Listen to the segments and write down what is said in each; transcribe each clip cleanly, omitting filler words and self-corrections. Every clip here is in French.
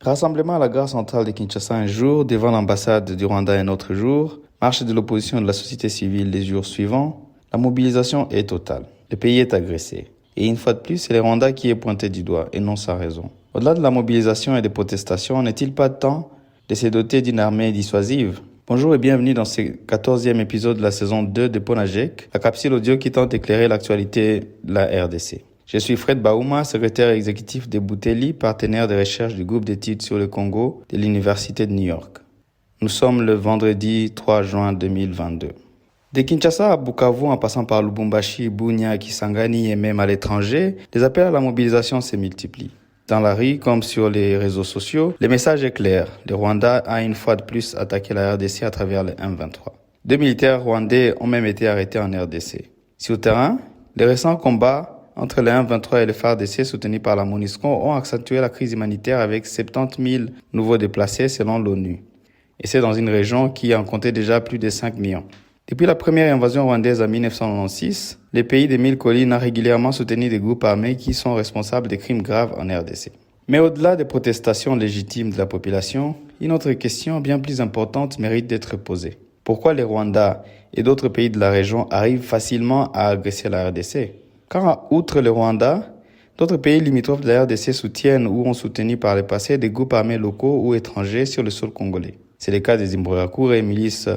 Rassemblement à la gare centrale de Kinshasa un jour, devant l'ambassade du Rwanda un autre jour, marche de l'opposition de la société civile les jours suivants. La mobilisation est totale. Le pays est agressé. Et une fois de plus, c'est le Rwanda qui est pointé du doigt et non sa raison. Au-delà de la mobilisation et des protestations, n'est-il pas temps de se doter d'une armée dissuasive? Bonjour et bienvenue dans ce 14e épisode de la saison 2 de Ponajek, la capsule audio qui tente d'éclairer l'actualité de la RDC. Je suis Fred Baouma, secrétaire exécutif de Bouteli, partenaire de recherche du groupe d'études sur le Congo de l'Université de New York. Nous sommes le vendredi 3 juin 2022. De Kinshasa à Bukavu, en passant par Lubumbashi, Bunia, Kisangani et même à l'étranger, les appels à la mobilisation se multiplient. Dans la rue comme sur les réseaux sociaux, le message est clair. Le Rwanda a une fois de plus attaqué la RDC à travers le M23. 2 militaires rwandais ont même été arrêtés en RDC. Sur le terrain, les récents combats entre le M23 et le FARDC soutenus par la MONUSCO ont accentué la crise humanitaire avec 70 000 nouveaux déplacés selon l'ONU. Et c'est dans une région qui en comptait déjà plus de 5 millions. Depuis la première invasion rwandaise en 1996, le pays des 1000 collines a régulièrement soutenu des groupes armés qui sont responsables de crimes graves en RDC. Mais au-delà des protestations légitimes de la population, une autre question bien plus importante mérite d'être posée. Pourquoi le Rwanda et d'autres pays de la région arrivent facilement à agresser la RDC? Car outre le Rwanda, d'autres pays limitrophes de la RDC soutiennent ou ont soutenu par le passé des groupes armés locaux ou étrangers sur le sol congolais. C'est le cas des Imbonerakure, milices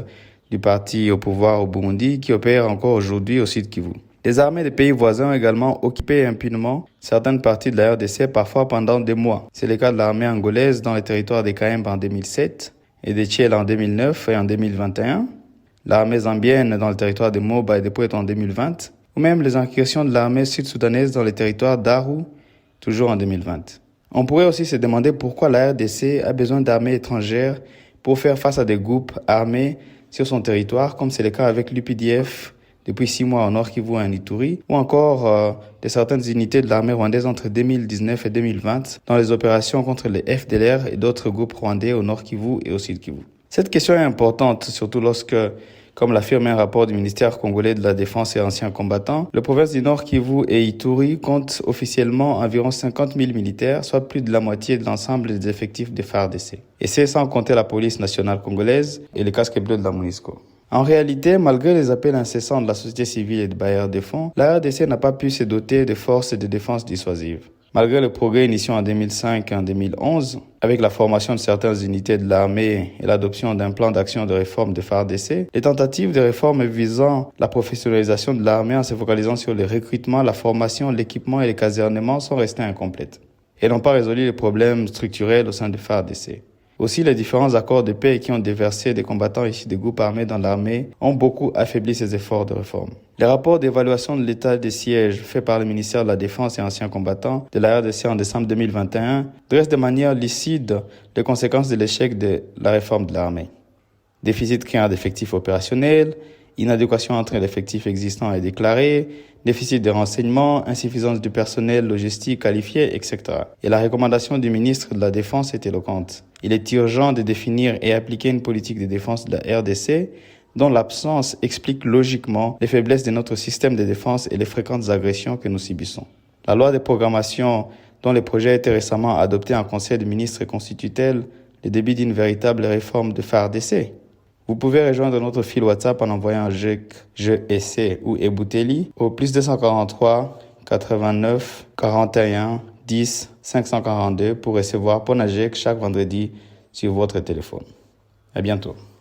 du parti au pouvoir au Burundi qui opèrent encore aujourd'hui au Sud Kivu. Les armées des pays voisins ont également occupé impunément certaines parties de la RDC, parfois pendant des mois. C'est le cas de l'armée angolaise dans les territoires des Kaembe en 2007 et des Tchèles en 2009 et en 2021, l'armée zambienne dans le territoire de Moba et de Poète en 2020, ou même les incursions de l'armée sud-soudanaise dans les territoires d'Aru, toujours en 2020. On pourrait aussi se demander pourquoi la RDC a besoin d'armées étrangères pour faire face à des groupes armés sur son territoire, comme c'est le cas avec l'UPDF depuis 6 mois au Nord Kivu et en Ituri, ou encore de certaines unités de l'armée rwandaise entre 2019 et 2020 dans les opérations contre les FDLR et d'autres groupes rwandais au Nord Kivu et au Sud Kivu. Cette question est importante, surtout lorsque, comme l'affirme un rapport du ministère congolais de la Défense et anciens combattants, la province du Nord Kivu et Ituri compte officiellement environ 50 000 militaires, soit plus de la moitié de l'ensemble des effectifs des FARDC. Et c'est sans compter la police nationale congolaise et les casques bleus de la MONUSCO. En réalité, malgré les appels incessants de la société civile et de bailleurs de fonds, la RDC n'a pas pu se doter de forces de défense dissuasives. Malgré le progrès initié en 2005 et en 2011, avec la formation de certaines unités de l'armée et l'adoption d'un plan d'action de réforme de FARDC, les tentatives de réforme visant la professionnalisation de l'armée en se focalisant sur le recrutement, la formation, l'équipement et le casernement sont restées incomplètes et n'ont pas résolu les problèmes structurels au sein de FARDC. Aussi, les différents accords de paix qui ont déversé des combattants issus des groupes armés dans l'armée ont beaucoup affaibli ces efforts de réforme. Les rapports d'évaluation de l'état des sièges faits par le ministère de la Défense et anciens combattants de la RDC en décembre 2021 dressent de manière lucide les conséquences de l'échec de la réforme de l'armée. Déficit criant d'effectifs opérationnels, inadéquation entre l'effectif existant et déclaré, déficit de renseignements, insuffisance du personnel logistique qualifié, etc. Et la recommandation du ministre de la Défense est éloquente. Il est urgent de définir et appliquer une politique de défense de la RDC dont l'absence explique logiquement les faiblesses de notre système de défense et les fréquentes agressions que nous subissons. La loi de programmation dont le projet a été récemment adopté en Conseil des ministres constitue-t-elle le début d'une véritable réforme de FARDC? Vous pouvez rejoindre notre fil WhatsApp en envoyant je essaie ou Ebouteli au +243 89 41 10 542 pour recevoir Ponajek chaque vendredi sur votre téléphone. À bientôt.